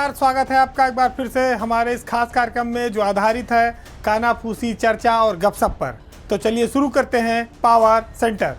नमस्कार, स्वागत है आपका एक बार फिर से हमारे इस खास कार्यक्रम में जो आधारित है कानाफूसी चर्चा और गपशप पर। तो चलिए शुरू करते हैं पावर सेंटर।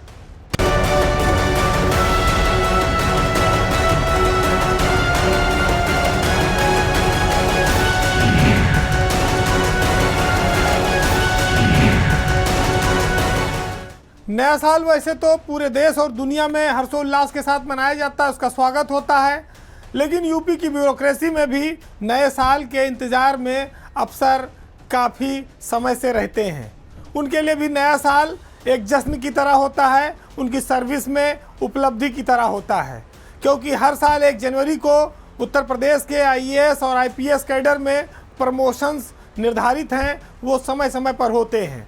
नया साल वैसे तो पूरे देश और दुनिया में हर्षोल्लास के साथ मनाया जाता है, उसका स्वागत होता है, लेकिन यूपी की ब्यूरोक्रेसी में भी नए साल के इंतज़ार में अफसर काफ़ी समय से रहते हैं। उनके लिए भी नया साल एक जश्न की तरह होता है, उनकी सर्विस में उपलब्धि की तरह होता है, क्योंकि हर साल 1 जनवरी को उत्तर प्रदेश के आईएएस और आईपीएस कैडर में प्रमोशंस निर्धारित हैं, वो समय समय पर होते हैं।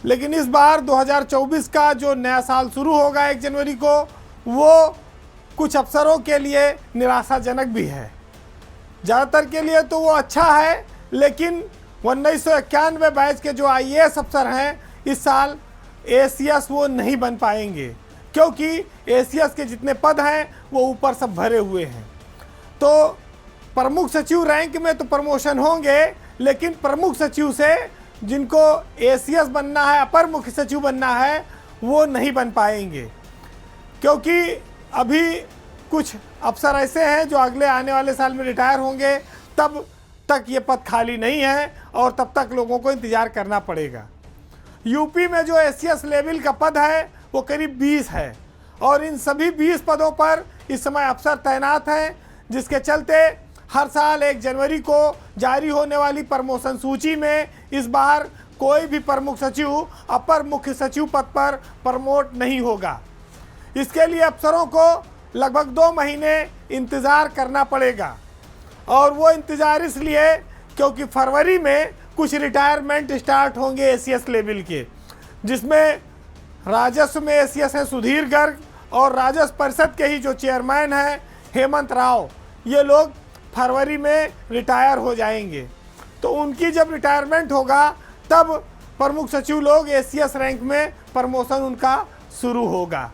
लेकिन इस बार 2024 का जो नया साल शुरू होगा 1 जनवरी को, वो कुछ अफसरों के लिए निराशाजनक भी है। ज़्यादातर के लिए तो वो अच्छा है, लेकिन 1991 बैच के जो आईएएस अफसर हैं इस साल एसीएस वो नहीं बन पाएंगे, क्योंकि एसीएस के जितने पद हैं वो ऊपर सब भरे हुए हैं। तो प्रमुख सचिव रैंक में तो प्रमोशन होंगे, लेकिन प्रमुख सचिव से जिनको एसीएस बनना है, अपर मुख्य सचिव बनना है, वो नहीं बन पाएंगे, क्योंकि अभी कुछ अफसर ऐसे हैं जो अगले आने वाले साल में रिटायर होंगे, तब तक ये पद खाली नहीं है और तब तक लोगों को इंतज़ार करना पड़ेगा। यूपी में जो एसीएस लेवल का पद है वो करीब 20 है और इन सभी 20 पदों पर इस समय अफसर तैनात हैं, जिसके चलते हर साल 1 जनवरी को जारी होने वाली प्रमोशन सूची में इस बार कोई भी प्रमुख सचिव अपर मुख्य सचिव पद पर प्रमोट नहीं होगा। इसके लिए अफसरों को लगभग 2 महीने इंतज़ार करना पड़ेगा, और वो इंतज़ार इसलिए क्योंकि फरवरी में कुछ रिटायरमेंट स्टार्ट होंगे एसीएस लेवल के, जिसमें राजस्व में एसीएस हैं सुधीर गर्ग और राजस्व परिषद के ही जो चेयरमैन हैं हेमंत राव, ये लोग फरवरी में रिटायर हो जाएंगे। तो उनकी जब रिटायरमेंट होगा तब प्रमुख सचिव लोग एसीएस रैंक में प्रमोशन उनका शुरू होगा।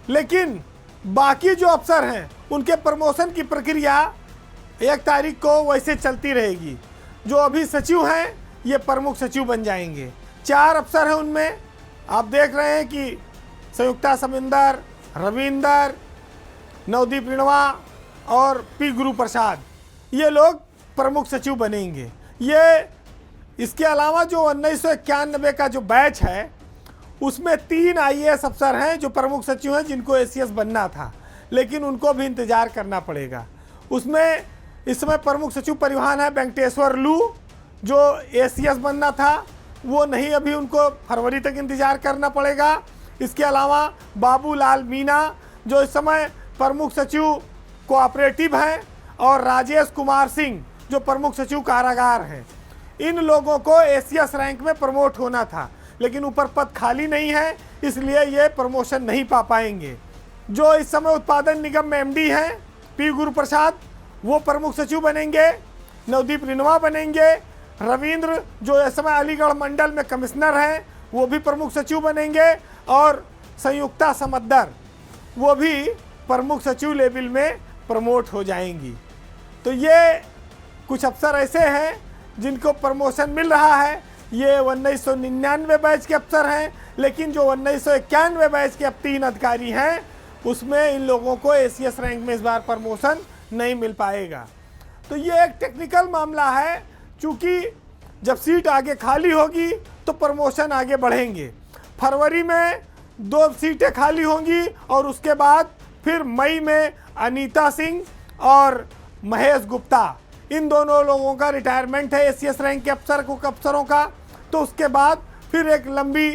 लेकिन बाकी जो अफसर हैं उनके प्रमोशन की प्रक्रिया 1 तारीख को वैसे चलती रहेगी। जो अभी सचिव हैं ये प्रमुख सचिव बन जाएंगे। 4 अफसर हैं उनमें, आप देख रहे हैं कि संयुक्ता समिंदर, रविंदर, नवदीप रिणवा और पी गुरु प्रसाद, ये लोग प्रमुख सचिव बनेंगे। ये इसके अलावा जो 1991 का जो बैच है उसमें 3 आईएएस अफसर हैं जो प्रमुख सचिव हैं, जिनको एसीएस बनना था, लेकिन उनको भी इंतज़ार करना पड़ेगा। उसमें इस समय प्रमुख सचिव परिवहन है वेंकटेश्वर लू, जो एसीएस बनना था, वो नहीं, अभी उनको फरवरी तक इंतज़ार करना पड़ेगा। इसके अलावा बाबूलाल मीना जो इस समय प्रमुख सचिव कोऑपरेटिव हैं, और राजेश कुमार सिंह जो प्रमुख सचिव कारागार हैं, इन लोगों को एसीएस रैंक में प्रमोट होना था, लेकिन ऊपर पद खाली नहीं है, इसलिए ये प्रमोशन नहीं पा पाएंगे। जो इस समय उत्पादन निगम में एमडी हैं पी गुरु प्रसाद, वो प्रमुख सचिव बनेंगे। नवदीप रिणवा बनेंगे। रविंद्र जो इस समय अलीगढ़ मंडल में कमिश्नर हैं, वो भी प्रमुख सचिव बनेंगे। और संयुक्ता समद्दर वो भी प्रमुख सचिव लेवल में प्रमोट हो जाएंगी। तो ये कुछ अफसर ऐसे हैं जिनको प्रमोशन मिल रहा है। ये 1999 बैच के अफसर हैं, लेकिन जो 1991 बैच के अब 3 अधिकारी हैं उसमें इन लोगों को एसीएस रैंक में इस बार प्रमोशन नहीं मिल पाएगा। तो ये एक टेक्निकल मामला है, चूँकि जब सीट आगे खाली होगी तो प्रमोशन आगे बढ़ेंगे। फरवरी में 2 सीटें खाली होंगी और उसके बाद फिर मई में अनीता सिंह और महेश गुप्ता, इन दोनों लोगों का रिटायरमेंट है एसीएस रैंक के अफसरों का। तो उसके बाद फिर एक लंबी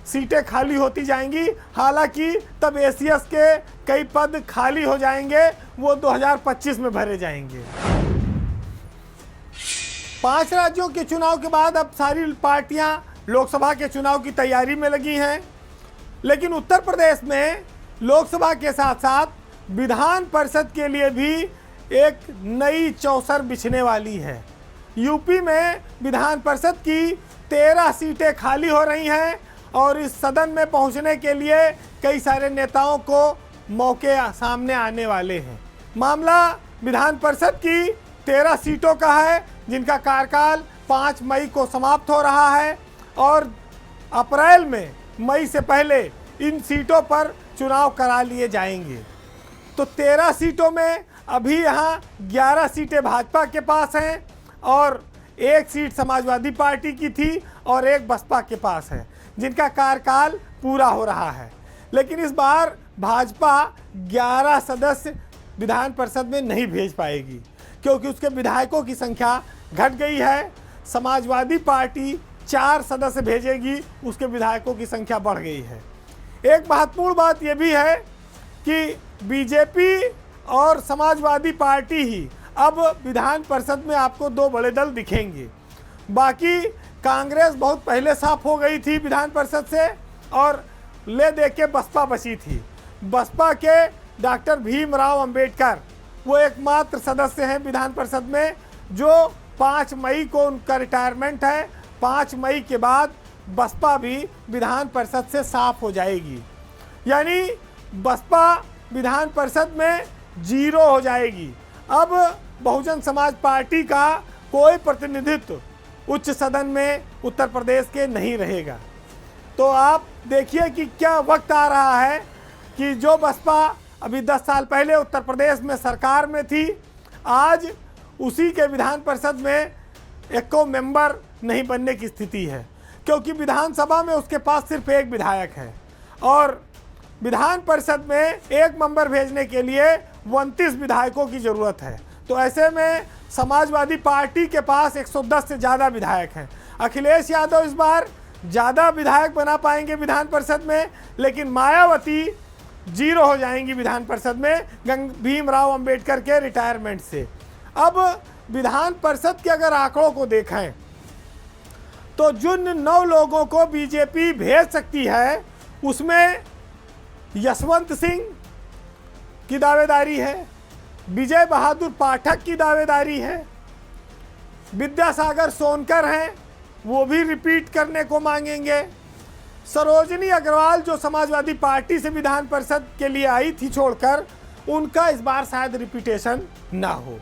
सीटें खाली होती जाएंगी। हालांकि तब एसीएस के कई पद खाली हो जाएंगे, वो 2025 में भरे जाएंगे। 5 राज्यों के चुनाव के बाद अब सारी पार्टियां लोकसभा के चुनाव की तैयारी में लगी हैं, लेकिन उत्तर प्रदेश में लोकसभा के साथ साथ विधान परिषद के लिए भी एक नई चौसर बिछने वाली है। यूपी में विधान परिषद की 13 सीटें खाली हो रही हैं और इस सदन में पहुंचने के लिए कई सारे नेताओं को मौके सामने आने वाले हैं। मामला विधान परिषद की 13 सीटों का है, जिनका कार्यकाल 5 मई को समाप्त हो रहा है और अप्रैल में, मई से पहले इन सीटों पर चुनाव करा लिए जाएंगे। तो 13 सीटों में अभी यहाँ 11 सीटें भाजपा के पास हैं और 1 सीट समाजवादी पार्टी की थी और 1 बसपा के पास है, जिनका कार्यकाल पूरा हो रहा है। लेकिन इस बार भाजपा 11 सदस्य विधान परिषद में नहीं भेज पाएगी, क्योंकि उसके विधायकों की संख्या घट गई है। समाजवादी पार्टी 4 सदस्य भेजेगी, उसके विधायकों की संख्या बढ़ गई है। एक महत्वपूर्ण बात यह भी है कि बीजेपी और समाजवादी पार्टी ही अब विधान परिषद में आपको 2 बड़े दल दिखेंगे। बाकी कांग्रेस बहुत पहले साफ हो गई थी विधान परिषद से और ले दे के बसपा बची थी। बसपा के डॉक्टर भीमराव अंबेडकर वो एकमात्र सदस्य हैं विधान परिषद में, जो 5 मई को उनका रिटायरमेंट है। 5 मई के बाद बसपा भी विधान परिषद से साफ हो जाएगी, यानी बसपा विधान परिषद में 0 हो जाएगी। अब बहुजन समाज पार्टी का कोई प्रतिनिधित्व उच्च सदन में उत्तर प्रदेश के नहीं रहेगा। तो आप देखिए कि क्या वक्त आ रहा है कि जो बसपा अभी 10 साल पहले उत्तर प्रदेश में सरकार में थी, आज उसी के विधान परिषद में एको मेंबर नहीं बनने की स्थिति है, क्योंकि विधानसभा में उसके पास सिर्फ 1 विधायक है और विधान परिषद में 1 मेंबर भेजने के लिए 29 विधायकों की ज़रूरत है। तो ऐसे में समाजवादी पार्टी के पास 110 से ज़्यादा विधायक हैं। अखिलेश यादव इस बार ज़्यादा विधायक बना पाएंगे विधान परिषद में, लेकिन मायावती 0 हो जाएंगी विधान परिषद में भीमराव अंबेडकर के रिटायरमेंट से। अब विधान परिषद के अगर आंकड़ों को देखें तो जिन 9 लोगों को बीजेपी भेज सकती है, उसमें यशवंत सिंह की दावेदारी है, विजय बहादुर पाठक की दावेदारी है, विद्यासागर सोनकर हैं, वो भी रिपीट करने को मांगेंगे। सरोजनी अग्रवाल जो समाजवादी पार्टी से विधान परिषद के लिए आई थी छोड़कर, उनका इस बार शायद रिपीटेशन ना हो।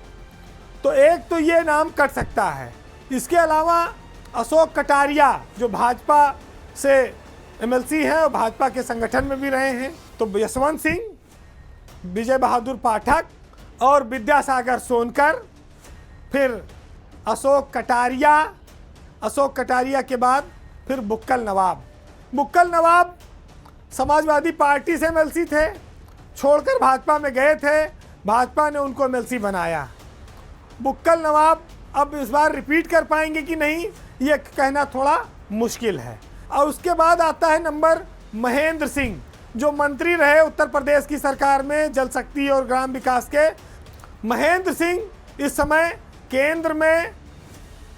तो एक तो ये नाम कट सकता है। इसके अलावा अशोक कटारिया जो भाजपा से एमएलसी हैं और भाजपा के संगठन में भी रहे हैं, तो यशवंत सिंह, विजय बहादुर पाठक और विद्यासागर सोनकर, फिर अशोक कटारिया के बाद फिर बुक्कल नवाब समाजवादी पार्टी से एमएलसी थे, छोड़कर भाजपा में गए थे, भाजपा ने उनको एमएलसी बनाया। बुक्कल नवाब अब इस बार रिपीट कर पाएंगे कि नहीं, ये कहना थोड़ा मुश्किल है। और उसके बाद आता है नंबर महेंद्र सिंह, जो मंत्री रहे उत्तर प्रदेश की सरकार में जल शक्ति और ग्राम विकास के। महेंद्र सिंह इस समय केंद्र में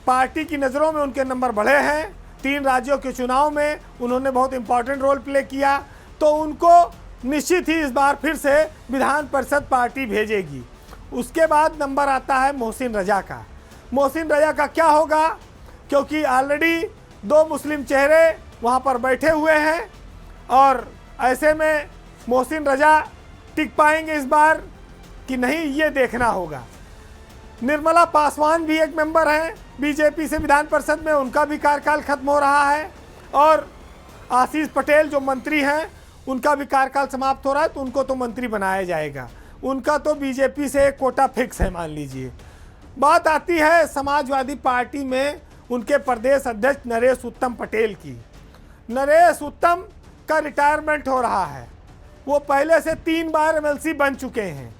पार्टी की नज़रों में उनके नंबर बढ़े हैं। 3 राज्यों के चुनाव में उन्होंने बहुत इंपॉर्टेंट रोल प्ले किया, तो उनको निश्चित ही इस बार फिर से विधान परिषद पार्टी भेजेगी। उसके बाद नंबर आता है मोहसिन रजा का। मोहसिन रजा का क्या होगा, क्योंकि ऑलरेडी 2 मुस्लिम चेहरे वहाँ पर बैठे हुए हैं और ऐसे में मोहसिन रजा टिक पाएंगे इस बार कि नहीं, ये देखना होगा। निर्मला पासवान भी एक मेंबर हैं बीजेपी से विधान परिषद में, उनका भी कार्यकाल खत्म हो रहा है। और आशीष पटेल जो मंत्री हैं, उनका भी कार्यकाल समाप्त हो रहा है, तो उनको तो मंत्री बनाया जाएगा। उनका तो बीजेपी से एक कोटा फिक्स है, मान लीजिए। बात आती है समाजवादी पार्टी में उनके प्रदेश अध्यक्ष नरेश उत्तम पटेल की। नरेश उत्तम का रिटायरमेंट हो रहा है। वो पहले से 3 बार एमएलसी बन चुके हैं,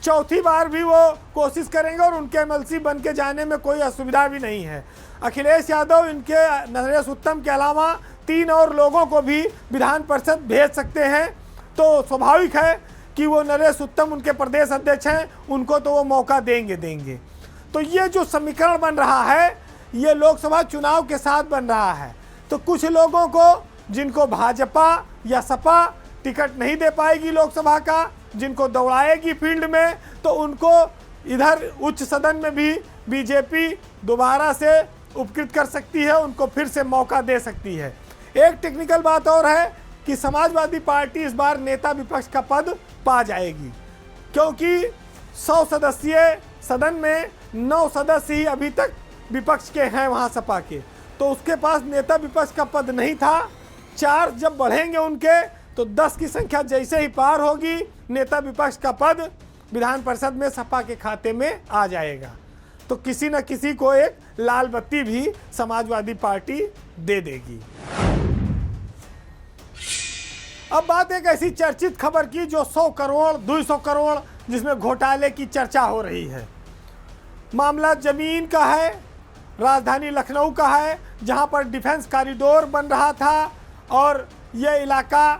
4थी बार भी वो कोशिश करेंगे और उनके एमएलसी बन के जाने में कोई असुविधा भी नहीं है। अखिलेश यादव इनके नरेश उत्तम के अलावा 3 और लोगों को भी विधान परिषद भेज सकते हैं, तो स्वाभाविक है कि वो नरेश उत्तम उनके प्रदेश अध्यक्ष हैं, उनको तो वो मौका देंगे। तो ये जो समीकरण बन रहा है, ये लोकसभा चुनाव के साथ बन रहा है। तो कुछ लोगों को, जिनको भाजपा या सपा टिकट नहीं दे पाएगी लोकसभा का, जिनको दौड़ाएगी फील्ड में, तो उनको इधर उच्च सदन में भी बीजेपी दोबारा से उपकृत कर सकती है, उनको फिर से मौका दे सकती है। एक टेक्निकल बात और है कि समाजवादी पार्टी इस बार नेता विपक्ष का पद पा जाएगी, क्योंकि 100 सदस्यीय सदन में 9 सदस्य ही अभी तक विपक्ष के हैं वहाँ सपा के, तो उसके पास नेता विपक्ष का पद नहीं था। 4 जब बढ़ेंगे उनके तो 10 की संख्या जैसे ही पार होगी नेता विपक्ष का पद विधान परिषद में सपा के खाते में आ जाएगा। तो किसी न किसी को एक लाल बत्ती भी समाजवादी पार्टी दे देगी। अब बात एक ऐसी चर्चित खबर की जो 100 करोड़ 200 करोड़ जिसमें घोटाले की चर्चा हो रही है। मामला जमीन का है, राजधानी लखनऊ का है, जहां पर डिफेंस कॉरिडोर बन रहा था और यह इलाका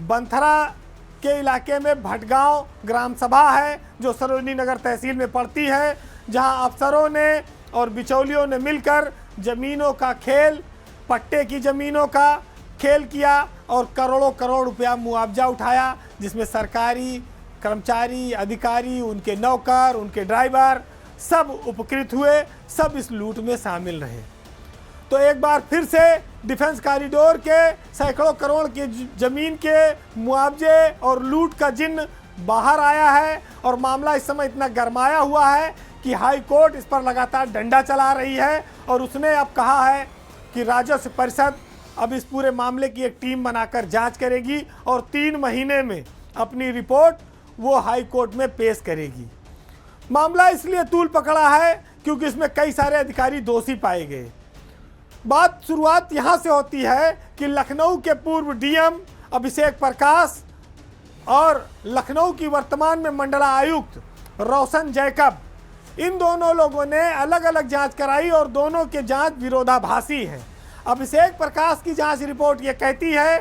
बंथरा के इलाके में भटगांव ग्राम सभा है जो सरोजनी नगर तहसील में पड़ती है, जहां अफसरों ने और बिचौलियों ने मिलकर ज़मीनों का खेल, पट्टे की ज़मीनों का खेल किया और करोड़ों करोड़ रुपया मुआवजा उठाया, जिसमें सरकारी कर्मचारी, अधिकारी, उनके नौकर, उनके ड्राइवर सब उपकृत हुए, सब इस लूट में शामिल रहे। तो एक बार फिर से डिफेंस कॉरिडोर के सैकड़ों करोड़ की ज़मीन के मुआवजे और लूट का जिन्न बाहर आया है और मामला इस समय इतना गरमाया हुआ है कि हाई कोर्ट इस पर लगातार डंडा चला रही है और उसने अब कहा है कि राजस्व परिषद अब इस पूरे मामले की एक टीम बनाकर जांच करेगी और 3 महीने में अपनी रिपोर्ट वो हाई कोर्ट में पेश करेगी। मामला इसलिए तूल पकड़ा है क्योंकि इसमें कई सारे अधिकारी दोषी पाए गए। बात शुरुआत यहाँ से होती है कि लखनऊ के पूर्व डीएम अभिषेक प्रकाश और लखनऊ की वर्तमान में मंडला आयुक्त रोशन जैकब, इन दोनों लोगों ने अलग अलग जांच कराई और दोनों के जांच विरोधाभासी है। अभिषेक प्रकाश की जांच रिपोर्ट ये कहती है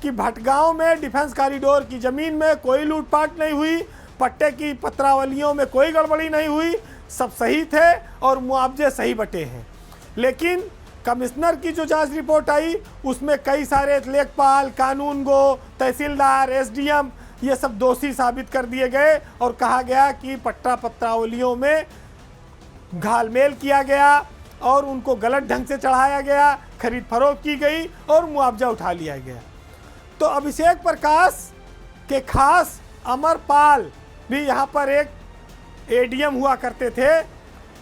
कि भटगांव में डिफेंस कॉरिडोर की ज़मीन में कोई लूटपाट नहीं हुई, पट्टे की पत्रावलियों में कोई गड़बड़ी नहीं हुई, सब सही थे और मुआवजे सही बटे हैं। लेकिन कमिश्नर की जो जांच रिपोर्ट आई उसमें कई सारे लेखपाल, कानूनगो, तहसीलदार, एसडीएम ये सब दोषी साबित कर दिए गए और कहा गया कि पट्टा पत्रावलियों में घालमेल किया गया और उनको गलत ढंग से चढ़ाया गया, खरीद फरोख्त की गई और मुआवजा उठा लिया गया। तो अभिषेक प्रकाश के खास अमरपाल भी यहाँ पर एक एडीएम हुआ करते थे,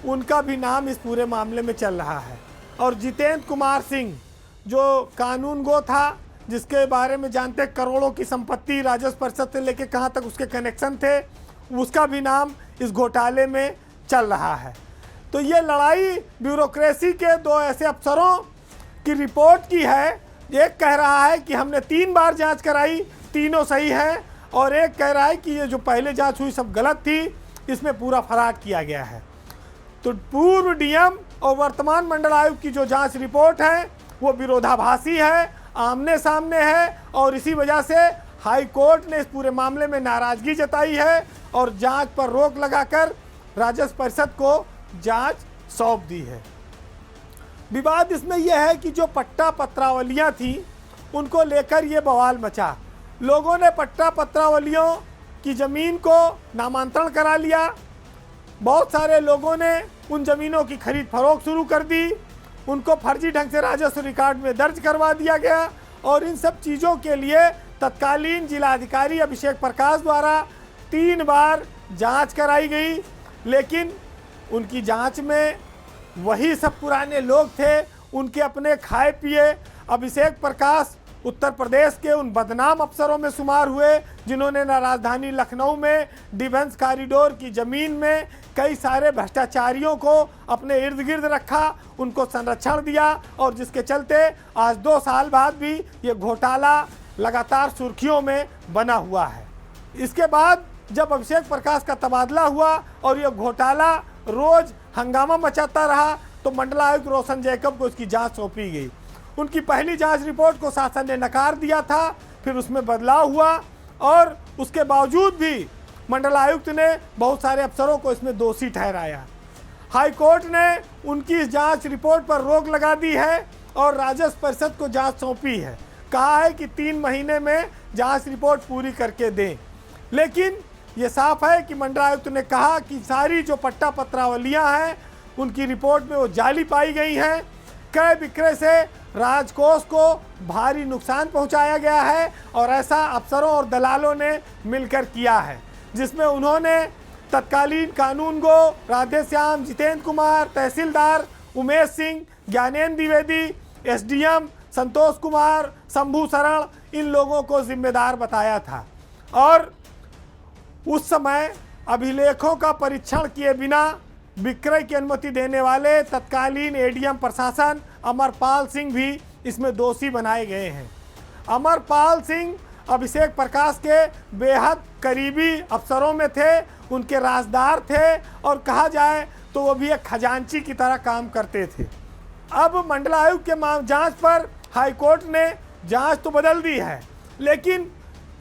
उनका भी नाम इस पूरे मामले में चल रहा है। और जितेंद्र कुमार सिंह जो कानूनगो था, जिसके बारे में जानते करोड़ों की संपत्ति राजस्व परिषद से लेकर कहाँ तक उसके कनेक्शन थे, उसका भी नाम इस घोटाले में चल रहा है। तो ये लड़ाई ब्यूरोक्रेसी के 2 ऐसे अफसरों की रिपोर्ट की है। एक कह रहा है कि हमने 3 बार जांच कराई, तीनों सही हैं, और एक कह रहा है कि ये जो पहले जांच हुई सब गलत थी, इसमें पूरा फराड किया गया है। तो पूर्व डीएम और वर्तमान मंडल आयुक्त की जो जांच रिपोर्ट है वो विरोधाभासी है, आमने सामने है, और इसी वजह से हाई कोर्ट ने इस पूरे मामले में नाराजगी जताई है और जांच पर रोक लगाकर राजस्व परिषद को जांच सौंप दी है। विवाद इसमें यह है कि जो पट्टा पत्रावलियां थी उनको लेकर ये बवाल मचा। लोगों ने पट्टा पत्रावलियों की ज़मीन को नामांतरण करा लिया, बहुत सारे लोगों ने उन ज़मीनों की खरीद फरोख्त शुरू कर दी, उनको फर्जी ढंग से राजस्व रिकॉर्ड में दर्ज करवा दिया गया और इन सब चीज़ों के लिए तत्कालीन जिलाधिकारी अभिषेक प्रकाश द्वारा 3 बार जांच कराई गई। लेकिन उनकी जांच में वही सब पुराने लोग थे, उनके अपने खाए पिए। अभिषेक प्रकाश उत्तर प्रदेश के उन बदनाम अफसरों में शुमार हुए जिन्होंने न राजधानी लखनऊ में डिफेंस कॉरिडोर की ज़मीन में कई सारे भ्रष्टाचारियों को अपने इर्द गिर्द रखा, उनको संरक्षण दिया और जिसके चलते आज 2 साल बाद भी ये घोटाला लगातार सुर्खियों में बना हुआ है। इसके बाद जब अभिषेक प्रकाश का तबादला हुआ और ये घोटाला रोज़ हंगामा मचाता रहा तो मंडल आयुक्त रोशन जैकब को इसकी जांच सौंपी गई। उनकी पहली जांच रिपोर्ट को शासन ने नकार दिया था, फिर उसमें बदलाव हुआ और उसके बावजूद भी मंडल आयुक्त ने बहुत सारे अफसरों को इसमें दोषी ठहराया। हाई कोर्ट ने उनकी इस जांच रिपोर्ट पर रोक लगा दी है और राजस्व परिषद को जांच सौंपी है। कहा है कि 3 महीने में जांच रिपोर्ट पूरी करके दें। लेकिन ये साफ है कि मंडल आयुक्त ने कहा कि सारी जो पट्टा पत्रावलियाँ हैं उनकी रिपोर्ट में वो जाली पाई गई हैं। क्रय विक्रय से राजकोष को भारी नुकसान पहुंचाया गया है और ऐसा अफसरों और दलालों ने मिलकर किया है, जिसमें उन्होंने तत्कालीन कानूनगो राधेश्याम, जितेंद्र कुमार, तहसीलदार उमेश सिंह, ज्ञानेंद्र द्विवेदी, एसडीएम संतोष कुमार, शंभू शरण, इन लोगों को जिम्मेदार बताया था। और उस समय अभिलेखों का परीक्षण किए बिना विक्रय की अनुमति देने वाले तत्कालीन एडीएम प्रशासन अमरपाल सिंह भी इसमें दोषी बनाए गए हैं। अमरपाल सिंह अभिषेक प्रकाश के बेहद करीबी अफसरों में थे, उनके राजदार थे और कहा जाए तो वो भी एक खजांची की तरह काम करते थे। अब मंडलायुक्त के जांच पर हाईकोर्ट ने जांच तो बदल दी है, लेकिन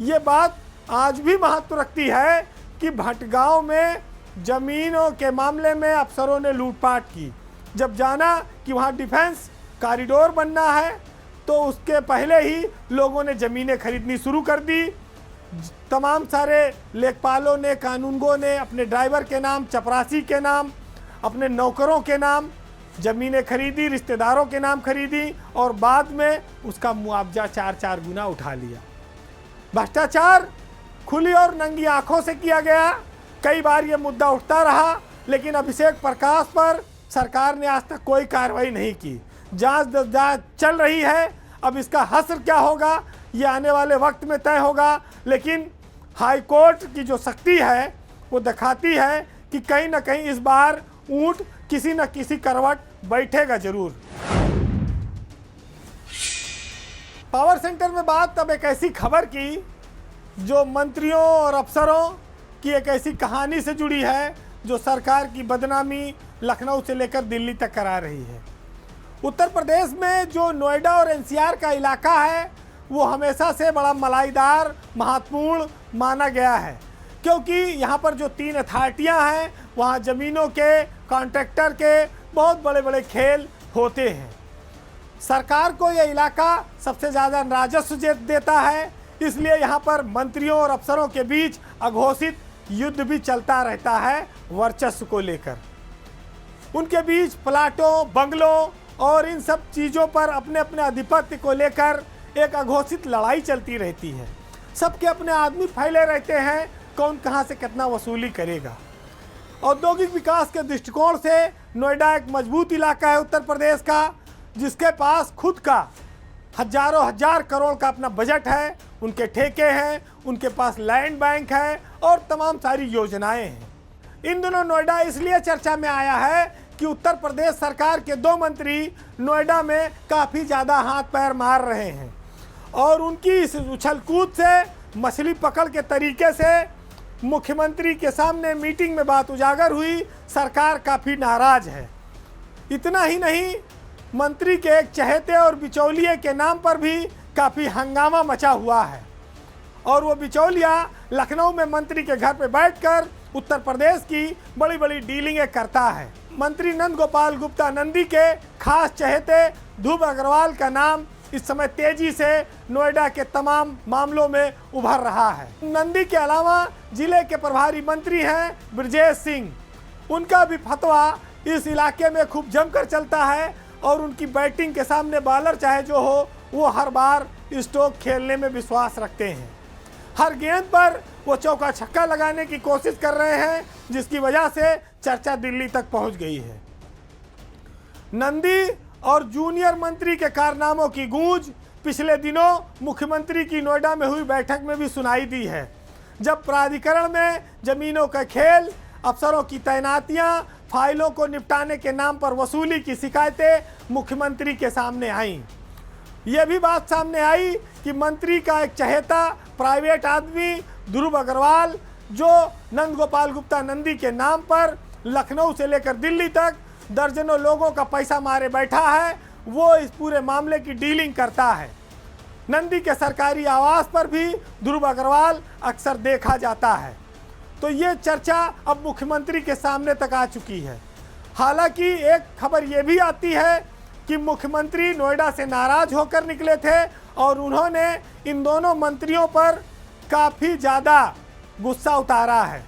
ये बात आज भी महत्व रखती है कि भटगांव में ज़मीनों के मामले में अफसरों ने लूटपाट की। जब जाना कि वहाँ डिफेंस कॉरिडोर बनना है तो उसके पहले ही लोगों ने ज़मीनें खरीदनी शुरू कर दी। तमाम सारे लेखपालों ने, कानूनगों ने अपने ड्राइवर के नाम, चपरासी के नाम, अपने नौकरों के नाम ज़मीनें खरीदी, रिश्तेदारों के नाम खरीदी और बाद में उसका मुआवजा 4-4 गुना उठा लिया। भ्रष्टाचार खुली और नंगी आंखों से किया गया। कई बार ये मुद्दा उठता रहा, लेकिन अभिषेक प्रकाश पर सरकार ने आज तक कोई कार्रवाई नहीं की। जांच चल रही है। अब इसका हश्र क्या होगा ये आने वाले वक्त में तय होगा, लेकिन हाई कोर्ट की जो शक्ति है वो दिखाती है कि कहीं ना कहीं इस बार ऊंट किसी न किसी करवट बैठेगा जरूर। पावर सेंटर में बात अब एक ऐसी खबर की जो मंत्रियों और अफसरों की एक ऐसी कहानी से जुड़ी है जो सरकार की बदनामी लखनऊ से लेकर दिल्ली तक करा रही है। उत्तर प्रदेश में जो नोएडा और एनसीआर का इलाका है वो हमेशा से बड़ा मलाईदार, महत्वपूर्ण माना गया है, क्योंकि यहाँ पर जो 3 अथॉरिटियाँ हैं वहाँ ज़मीनों के, कॉन्ट्रैक्टर के बहुत बड़े बड़े खेल होते हैं। सरकार को यह इलाका सबसे ज़्यादा राजस्व देता है, इसलिए यहाँ पर मंत्रियों और अफसरों के बीच अघोषित युद्ध भी चलता रहता है वर्चस्व को लेकर। उनके बीच प्लाटों, बंगलों और इन सब चीज़ों पर अपने अपने आधिपत्य को लेकर एक अघोषित लड़ाई चलती रहती है। सबके अपने आदमी फैले रहते हैं, कौन कहाँ से कितना वसूली करेगा। औद्योगिक विकास के दृष्टिकोण से नोएडा एक मजबूत इलाका है उत्तर प्रदेश का, जिसके पास खुद का हजारों हजार करोड़ का अपना बजट है, उनके ठेके हैं, उनके पास लैंड बैंक है और तमाम सारी योजनाएं हैं। इन दिनों नोएडा इसलिए चर्चा में आया है कि उत्तर प्रदेश सरकार के 2 मंत्री नोएडा में काफ़ी ज़्यादा हाथ पैर मार रहे हैं और उनकी इस उछल कूद से, मछली पकड़ के तरीके से मुख्यमंत्री के सामने मीटिंग में बात उजागर हुई। सरकार काफ़ी नाराज है। इतना ही नहीं, मंत्री के एक चहेते और बिचौलिए के नाम पर भी काफ़ी हंगामा मचा हुआ है और वो बिचौलिया लखनऊ में मंत्री के घर पे बैठकर उत्तर प्रदेश की बड़ी बड़ी डीलिंगें करता है। मंत्री नंद गोपाल गुप्ता नंदी के खास चहेते ध्रुव अग्रवाल का नाम इस समय तेजी से नोएडा के तमाम मामलों में उभर रहा है। नंदी के अलावा जिले के प्रभारी मंत्री हैं ब्रजेश सिंह, उनका भी फतवा इस इलाके में खूब जमकर चलता है और उनकी बैटिंग के सामने बॉलर चाहे जो हो वो हर बार स्ट्रोक खेलने में विश्वास रखते हैं। हर गेंद पर वो चौका छक्का लगाने की कोशिश कर रहे हैं, जिसकी वजह से चर्चा दिल्ली तक पहुंच गई है। नंदी और जूनियर मंत्री के कारनामों की गूंज पिछले दिनों मुख्यमंत्री की नोएडा में हुई बैठक में भी सुनाई दी है, जब प्राधिकरण में जमीनों का खेल, अफसरों की तैनातियां, फाइलों को निपटाने के नाम पर वसूली की शिकायतें मुख्यमंत्री के सामने आईं। ये भी बात सामने आई कि मंत्री का एक चहेता प्राइवेट आदमी ध्रुव अग्रवाल, जो नंद गोपाल गुप्ता नंदी के नाम पर लखनऊ से लेकर दिल्ली तक दर्जनों लोगों का पैसा मारे बैठा है, वो इस पूरे मामले की डीलिंग करता है। नंदी के सरकारी आवास पर भी ध्रुव अग्रवाल अक्सर देखा जाता है। तो ये चर्चा अब मुख्यमंत्री के सामने तक आ चुकी है। हालांकि एक खबर ये भी आती है कि मुख्यमंत्री नोएडा से नाराज होकर निकले थे और उन्होंने इन दोनों मंत्रियों पर काफ़ी ज़्यादा गुस्सा उतारा है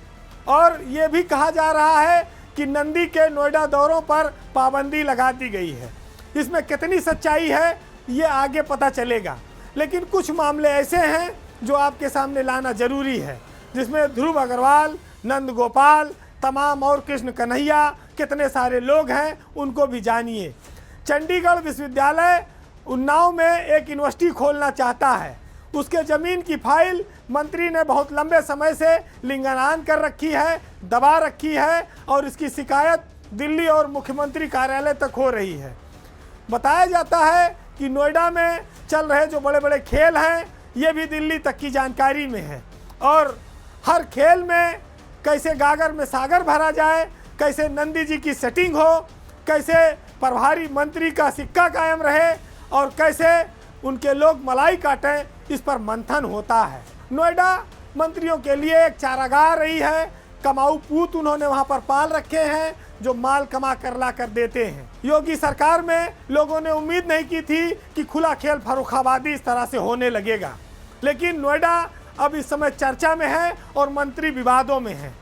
और ये भी कहा जा रहा है कि नंदी के नोएडा दौरों पर पाबंदी लगा दी गई है। इसमें कितनी सच्चाई है ये आगे पता चलेगा, लेकिन कुछ मामले ऐसे हैं जो आपके सामने लाना ज़रूरी है, जिसमें ध्रुव अग्रवाल, नंद गोपाल, तमाम और कृष्ण कन्हैया, कितने सारे लोग हैं, उनको भी जानिए। चंडीगढ़ विश्वविद्यालय उन्नाव में एक यूनिवर्सिटी खोलना चाहता है। उसके ज़मीन की फाइल मंत्री ने बहुत लंबे समय से लिंगानान कर रखी है, दबा रखी है, और इसकी शिकायत दिल्ली और मुख्यमंत्री कार्यालय तक हो रही है। बताया जाता है कि नोएडा में चल रहे जो बड़े बड़े खेल हैं, ये भी दिल्ली तक की जानकारी में है, और हर खेल में कैसे गागर में सागर भरा जाए, कैसे नंदी जी की सेटिंग हो, कैसे प्रभारी मंत्री का सिक्का कायम रहे, और कैसे उनके लोग मलाई काटें, इस पर मंथन होता है। नोएडा मंत्रियों के लिए एक चारागाह रही है। कमाऊ पूत उन्होंने वहां पर पाल रखे हैं, जो माल कमा कर ला कर देते हैं। योगी सरकार में लोगों ने उम्मीद नहीं की थी कि खुला खेल फर्रुखाबादी इस तरह से होने लगेगा, लेकिन नोएडा अब इस समय चर्चा में है और मंत्री विवादों में है।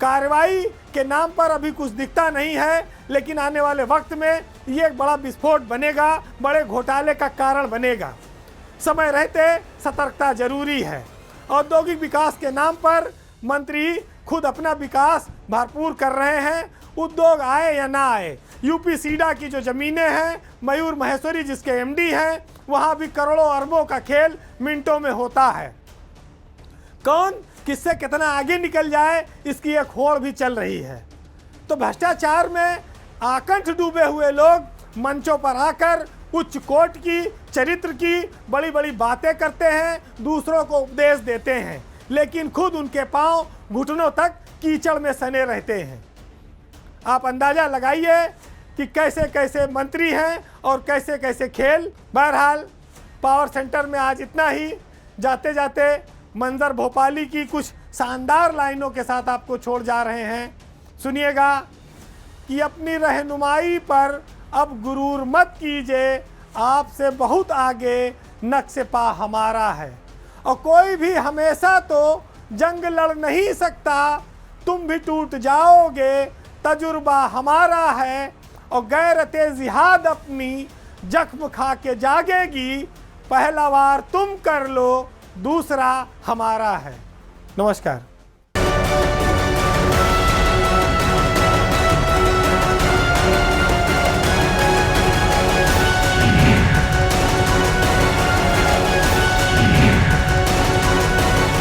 कार्रवाई के नाम पर अभी कुछ दिखता नहीं है, लेकिन आने वाले वक्त में ये एक बड़ा विस्फोट बनेगा, बड़े घोटाले का कारण बनेगा। समय रहते सतर्कता जरूरी है। औद्योगिक विकास के नाम पर मंत्री खुद अपना विकास भरपूर कर रहे हैं। उद्योग आए या ना आए, यूपी सीडा की जो ज़मीनें हैं, मयूर महेश्वरी जिसके एमडी हैं, वहाँ भी करोड़ों अरबों का खेल मिनटों में होता है। कौन किससे कितना आगे निकल जाए, इसकी एक होड़ भी चल रही है। तो भ्रष्टाचार में आकंठ डूबे हुए लोग मंचों पर आकर उच्च कोट की, चरित्र की बड़ी बड़ी बातें करते हैं, दूसरों को उपदेश देते हैं, लेकिन खुद उनके पांव घुटनों तक कीचड़ में सने रहते हैं। आप अंदाज़ा लगाइए कि कैसे कैसे मंत्री हैं और कैसे कैसे खेल। बहरहाल पावर सेंटर में आज इतना ही। जाते जाते मंजर भोपाली की कुछ शानदार लाइनों के साथ आपको छोड़ जा रहे हैं। सुनिएगा कि अपनी रहनुमाई पर अब गुरूर मत कीजिए, आपसे बहुत आगे नक्शे पा हमारा है, और कोई भी हमेशा तो जंग लड़ नहीं सकता, तुम भी टूट जाओगे, तजुर्बा हमारा है, और गैरते जिहाद अपनी जख्म खा के जागेगी, पहला वार तुम कर लो, दूसरा हमारा है। नमस्कार।